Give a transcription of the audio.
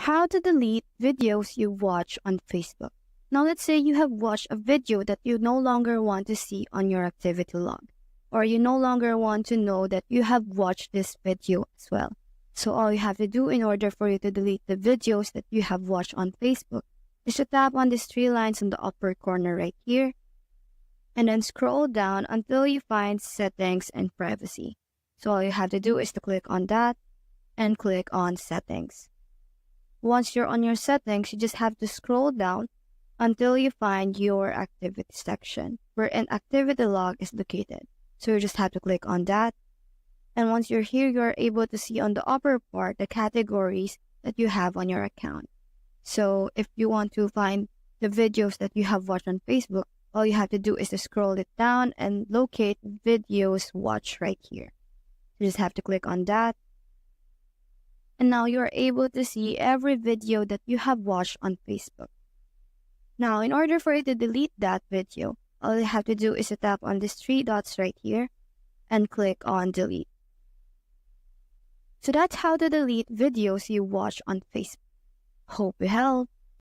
How to delete videos you watch on Facebook. Now let's say you have watched a video that you no longer want to see on your activity log, or you no longer want to know that you have watched this video as well. So all you have to do in order for you to delete the videos that you have watched on Facebook is to tap on these three lines in the upper corner right here, and then scroll down until you find Settings and Privacy. So all you have to do is to click on that and click on Settings. Once you're on your settings, you just have to scroll down until you find your activity section where an activity log is located. So you just have to click on that. And once you're here, you're able to see on the upper part the categories that you have on your account. So if you want to find the videos that you have watched on Facebook, all you have to do is to scroll it down and locate videos watched right here. You just have to click on that. And now you're able to see every video that you have watched on Facebook. Now, in order for you to delete that video, all you have to do is to tap on these three dots right here and click on delete. So that's how to delete videos you watch on Facebook. Hope it helped.